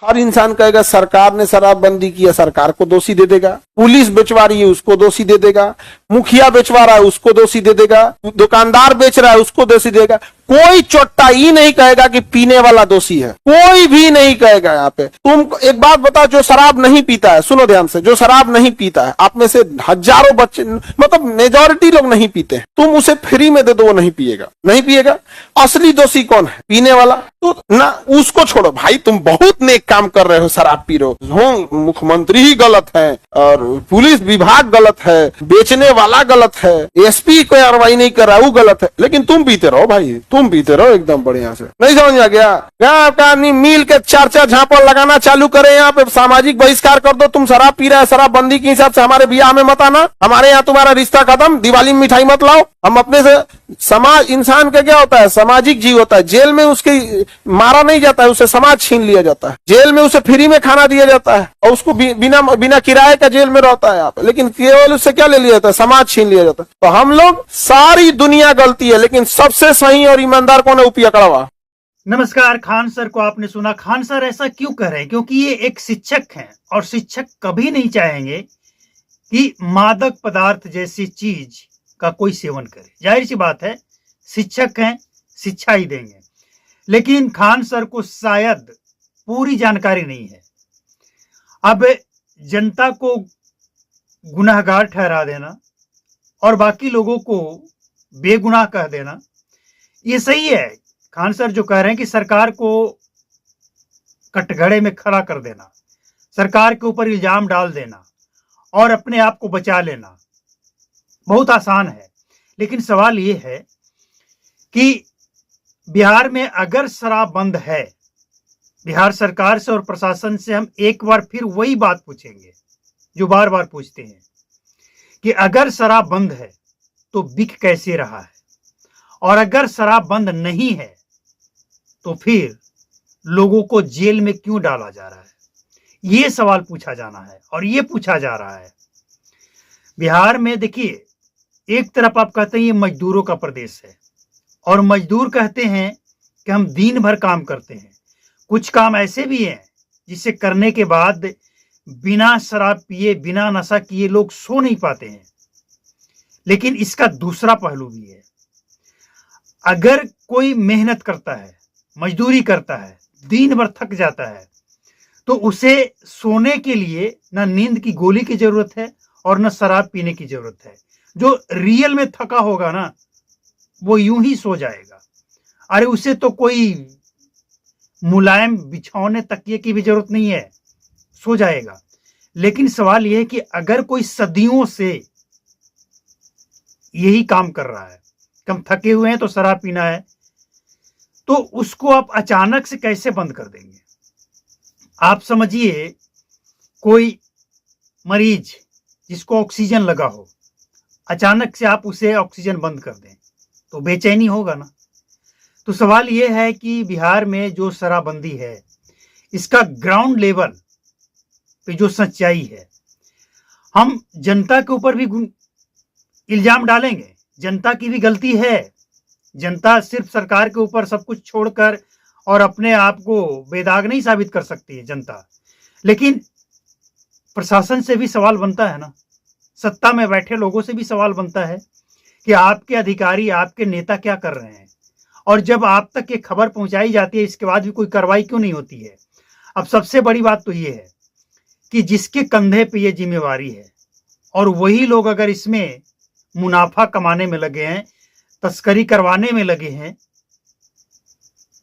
हर इंसान कहेगा सरकार ने शराबबंदी किया, सरकार को दोषी दे देगा। पुलिस बेचवा रही है उसको दोषी दे देगा, मुखिया बेचवा रहा है उसको दोषी दे देगा, दुकानदार बेच रहा है उसको दोषी देगा। कोई चोट्टा ही नहीं कहेगा कि पीने वाला दोषी है, कोई भी नहीं कहेगा। यहाँ पे तुम एक बात बताओ, जो शराब नहीं पीता है, सुनो ध्यान से, जो शराब नहीं पीता है, आप में से हजारों बच्चे, मतलब मेजॉरिटी लोग नहीं पीते हैं, तुम उसे फ्री में दे दो वो नहीं पिएगा, नहीं पिएगा। असली दोषी कौन है? पीने वाला। तो ना उसको छोड़ो भाई, तुम बहुत नेक काम कर रहे हो, शराब पी रहे हो, मुख्यमंत्री ही गलत है और पुलिस विभाग गलत है, बेचने वाला गलत है, एसपी कोई कार्रवाई नहीं कर रहा वो गलत है, लेकिन तुम पीते रहो भाई, तुम पीते रहो एकदम बढ़िया से। नहीं समझ आ गया? यहाँ का मिल के चार झापड़ लगाना चालू करे, यहाँ पे सामाजिक बहिष्कार कर दो। तुम शराब पी रहे हैं, शराब बंदी के हिसाब से हमारे ब्याह में मत आना, हमारे यहाँ तुम्हारा रिश्ता खत्म, दिवाली में मिठाई मत लाओ। हम अपने से समाज, इंसान का क्या होता है, सामाजिक जीव होता है। जेल में उसके मारा नहीं जाता है, उसे समाज छीन लिया जाता है। जेल में उसे फ्री में खाना दिया जाता है और उसको बिना किराए का जेल में रहता है यहाँ पे, लेकिन केवल उससे क्या ले लिया जाता है, समाज छीन लिया जाता है। तो हम लोग, सारी दुनिया गलती है, लेकिन सबसे सही और ईमानदार कौन है? उपी अकड़वा। नमस्कार। खान सर को आपने सुना। खान सर ऐसा क्यों कर रहे हैं? क्योंकि ये एक शिक्षक हैं और शिक्षक कभी नहीं चाहेंगे कि मादक पदार्थ जैसी चीज का कोई सेवन करे। जाहिर सी बात है, शिक्षक हैं, शिक्षा ही देंगे। लेकिन खान सर को शायद पूरी जानकारी नहीं है। अब जनता को गुनहगार ठहरा देना और बाकी लोगों को बेगुनाह कह देना, ये सही है। खान सर जो कह रहे हैं कि सरकार को कटघरे में खड़ा कर देना, सरकार के ऊपर इल्जाम डाल देना और अपने आप को बचा लेना बहुत आसान है। लेकिन सवाल ये है कि बिहार में अगर शराब बंद है, बिहार सरकार से और प्रशासन से हम एक बार फिर वही बात पूछेंगे जो बार बार पूछते हैं कि अगर शराब बंद है तो बिक कैसे रहा है, और अगर शराब बंद नहीं है तो फिर लोगों को जेल में क्यों डाला जा रहा है? ये सवाल पूछा जाना है और ये पूछा जा रहा है। बिहार में देखिए, एक तरफ आप कहते हैं ये मजदूरों का प्रदेश है और मजदूर कहते हैं कि हम दिन भर काम करते हैं। कुछ काम ऐसे भी हैं जिसे करने के बाद बिना शराब पिए, बिना नशा किए लोग सो नहीं पाते हैं। लेकिन इसका दूसरा पहलू भी है। अगर कोई मेहनत करता है, मजदूरी करता है, दिन भर थक जाता है, तो उसे सोने के लिए ना नींद की गोली की जरूरत है और ना शराब पीने की जरूरत है। जो रियल में थका होगा ना, वो यूं ही सो जाएगा। अरे उसे तो कोई मुलायम बिछौने तकिए की भी जरूरत नहीं है, सो जाएगा। लेकिन सवाल यह है कि अगर कोई सदियों से यही काम कर रहा है, कम थके हुए हैं तो शराब पीना है, तो उसको आप अचानक से कैसे बंद कर देंगे? आप समझिए, कोई मरीज जिसको ऑक्सीजन लगा हो, अचानक से आप उसे ऑक्सीजन बंद कर दें तो बेचैनी होगा ना। तो सवाल यह है कि बिहार में जो शराबबंदी है, इसका ग्राउंड लेवल पे जो सच्चाई है, हम जनता के ऊपर भी इल्जाम डालेंगे। जनता की भी गलती है। जनता सिर्फ सरकार के ऊपर सब कुछ छोड़कर और अपने आप को बेदाग नहीं साबित कर सकती है जनता। लेकिन प्रशासन से भी सवाल बनता है ना, सत्ता में बैठे लोगों से भी सवाल बनता है कि आपके अधिकारी, आपके नेता क्या कर रहे हैं, और जब आप तक ये खबर पहुंचाई जाती है इसके बाद भी कोई कार्रवाई क्यों नहीं होती है? अब सबसे बड़ी बात तो ये है कि जिसके कंधे पे ये जिम्मेवारी है और वही लोग अगर इसमें मुनाफा कमाने में लगे हैं, तस्करी करवाने में लगे हैं,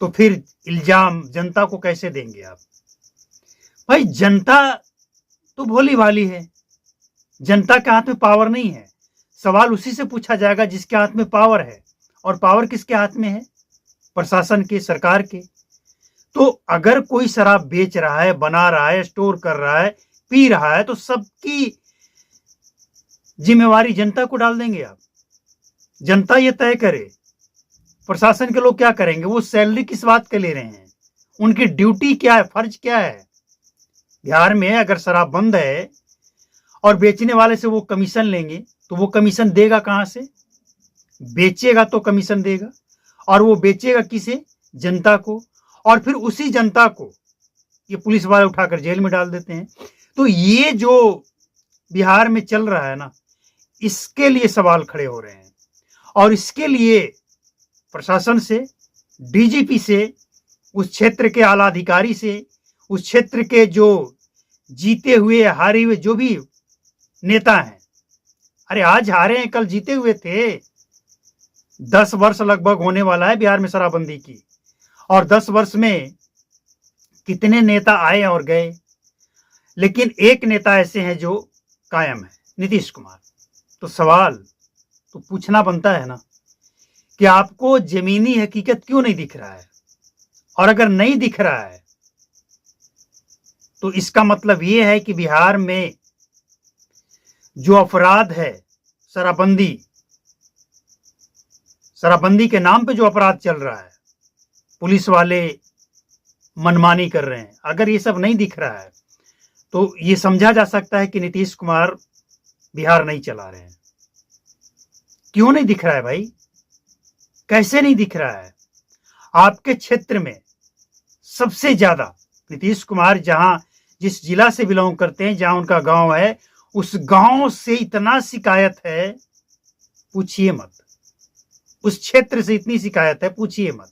तो फिर इल्जाम जनता को कैसे देंगे आप? भाई जनता तो भोली भाली है, जनता के हाथ में पावर नहीं है। सवाल उसी से पूछा जाएगा जिसके हाथ में पावर है, और पावर किसके हाथ में है? प्रशासन के, सरकार के। तो अगर कोई शराब बेच रहा है, बना रहा है, स्टोर कर रहा है, पी रहा है, तो सबकी जिम्मेवारी जनता को डाल देंगे आप? जनता ये तय करे। प्रशासन के लोग क्या करेंगे? वो सैलरी किस बात के ले रहे हैं? उनकी ड्यूटी क्या है, फर्ज क्या है? बिहार में अगर शराब बंद है और बेचने वाले से वो कमीशन लेंगे, तो वो कमीशन देगा कहां से? बेचेगा तो कमीशन देगा, और वो बेचेगा किसे? जनता को। और फिर उसी जनता को ये पुलिस वाले उठाकर जेल में डाल देते हैं। तो ये जो बिहार में चल रहा है ना, इसके लिए सवाल खड़े हो रहे हैं और इसके लिए प्रशासन से, डीजीपी से, उस क्षेत्र के आला अधिकारी से, उस क्षेत्र के जो जीते हुए हारे हुए जो भी नेता हैं, अरे आज हारे हैं कल जीते हुए थे। 10 वर्ष लगभग होने वाला है बिहार में शराबबंदी की, और 10 वर्ष में कितने नेता आए और गए, लेकिन एक नेता ऐसे हैं जो कायम है, नीतीश कुमार। तो सवाल तो पूछना बनता है ना कि आपको जमीनी हकीकत क्यों नहीं दिख रहा है, और अगर नहीं दिख रहा है तो इसका मतलब यह है कि बिहार में जो अपराध है, शराबबंदी के नाम पे जो अपराध चल रहा है, पुलिस वाले मनमानी कर रहे हैं, अगर ये सब नहीं दिख रहा है तो ये समझा जा सकता है कि नीतीश कुमार बिहार नहीं चला रहे हैं। क्यों नहीं दिख रहा है भाई? कैसे नहीं दिख रहा है? आपके क्षेत्र में सबसे ज्यादा नीतीश कुमार जिस जिला से बिलोंग करते हैं, जहां उनका गांव है, उस गांव से इतना शिकायत है पूछिए मत। उस क्षेत्र से इतनी शिकायत है पूछिए मत।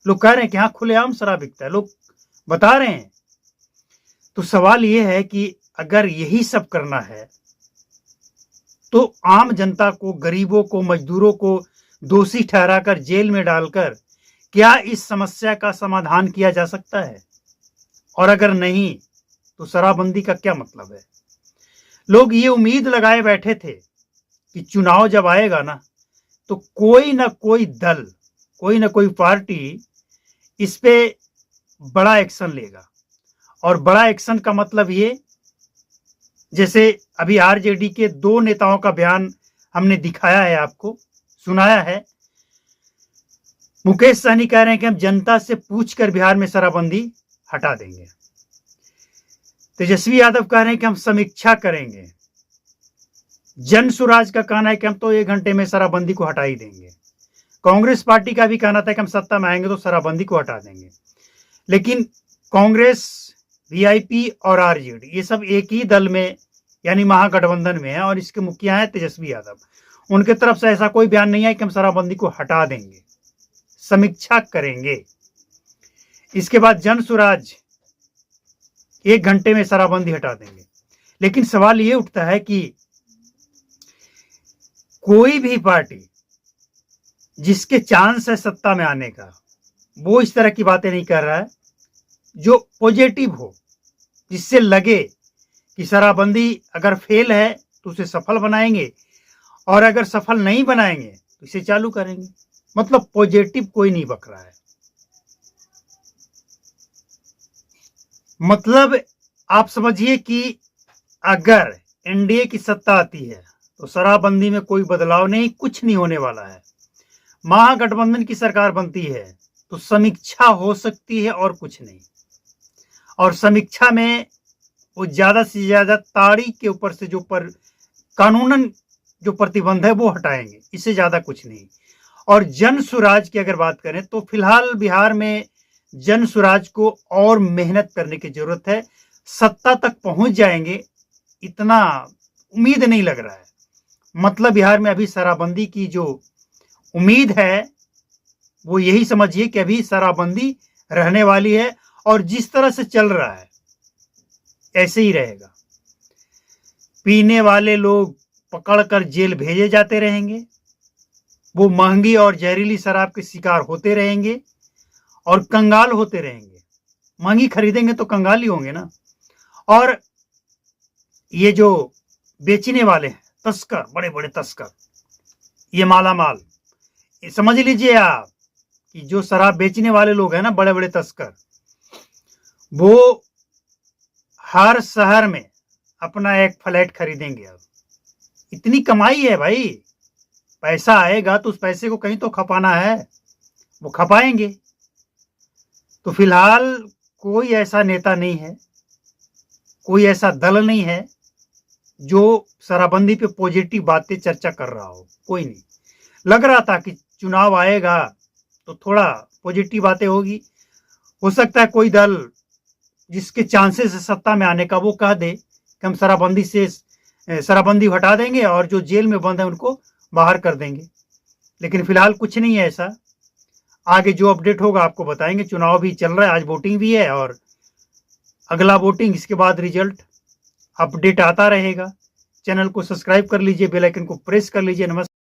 लोग कह रहे हैं कि हाँ खुलेआम शराब बिकता है, लोग बता रहे हैं। तो सवाल यह है कि अगर यही सब करना है तो आम जनता को, गरीबों को, मजदूरों को दोषी ठहराकर जेल में डालकर क्या इस समस्या का समाधान किया जा सकता है? और अगर नहीं तो शराबबंदी का क्या मतलब है? लोग ये उम्मीद लगाए बैठे थे कि चुनाव जब आएगा ना तो कोई ना कोई दल, कोई ना कोई पार्टी इस पे बड़ा एक्शन लेगा। और बड़ा एक्शन का मतलब ये, जैसे अभी आरजेडी के 2 नेताओं का बयान हमने दिखाया है, आपको सुनाया है। मुकेश सहनी कह रहे हैं कि हम जनता से पूछकर बिहार में शराबबंदी हटा देंगे। तेजस्वी यादव कह रहे हैं कि हम समीक्षा करेंगे। जन सुराज का कहना है कि हम तो 1 घंटे में शराबबंदी को हटा ही देंगे। कांग्रेस पार्टी का भी कहना था कि हम सत्ता में आएंगे तो शराबबंदी को हटा देंगे। लेकिन कांग्रेस, वीआईपी और आरजेडी ये सब एक ही दल में यानी महागठबंधन में है और इसके मुखिया है तेजस्वी यादव। उनके तरफ से ऐसा कोई बयान नहीं है कि हम शराबबंदी को हटा देंगे, समीक्षा करेंगे। इसके बाद जन सुराज 1 घंटे में शराबबंदी हटा देंगे। लेकिन सवाल ये उठता है कि कोई भी पार्टी जिसके चांस है सत्ता में आने का, वो इस तरह की बातें नहीं कर रहा है जो पॉजिटिव हो, जिससे लगे कि शराबबंदी अगर फेल है तो उसे सफल बनाएंगे और अगर सफल नहीं बनाएंगे तो इसे चालू करेंगे। मतलब पॉजिटिव कोई नहीं बक रहा है। मतलब आप समझिए कि अगर एनडीए की सत्ता आती है तो शराबबंदी में कोई बदलाव नहीं, कुछ नहीं होने वाला है। महागठबंधन की सरकार बनती है तो समीक्षा हो सकती है और कुछ नहीं। और समीक्षा में वो ज्यादा से ज्यादा ताड़ी के ऊपर से जो कानूनन जो प्रतिबंध है वो हटाएंगे, इससे ज्यादा कुछ नहीं। और जन सुराज की अगर बात करें तो फिलहाल बिहार में जन सुराज को और मेहनत करने की जरूरत है। सत्ता तक पहुंच जाएंगे इतना उम्मीद नहीं लग रहा है। मतलब बिहार में अभी शराबबंदी की जो उम्मीद है वो यही समझिए कि अभी शराबबंदी रहने वाली है और जिस तरह से चल रहा है ऐसे ही रहेगा। पीने वाले लोग पकड़कर जेल भेजे जाते रहेंगे, वो महंगी और जहरीली शराब के शिकार होते रहेंगे और कंगाल होते रहेंगे। महंगी खरीदेंगे तो कंगाल ही होंगे ना। और ये जो बेचने वाले हैं तस्कर, बड़े बड़े तस्कर, ये माला माल, समझ लीजिए आप कि जो शराब बेचने वाले लोग हैं ना, बड़े बड़े तस्कर, वो हर शहर में अपना एक फ्लैट खरीदेंगे। अब इतनी कमाई है भाई, पैसा आएगा तो उस पैसे को कहीं तो खपाना है, वो खपाएंगे। तो फिलहाल कोई ऐसा नेता नहीं है, कोई ऐसा दल नहीं है जो शराबबंदी पे पॉजिटिव बातें चर्चा कर रहा हो। कोई नहीं। लग रहा था कि चुनाव आएगा तो थोड़ा पॉजिटिव बातें होगी। हो सकता है कोई दल जिसके चांसेस है सत्ता में आने का वो कह दे कि हम शराबबंदी हटा देंगे और जो जेल में बंद है उनको बाहर कर देंगे। लेकिन फिलहाल कुछ नहीं है ऐसा। आगे जो अपडेट होगा आपको बताएंगे। चुनाव भी चल रहा है, आज वोटिंग भी है और अगला वोटिंग, इसके बाद रिजल्ट अपडेट आता रहेगा। चैनल को सब्सक्राइब कर लीजिए, बेल आइकन को प्रेस कर लीजिए। नमस्कार।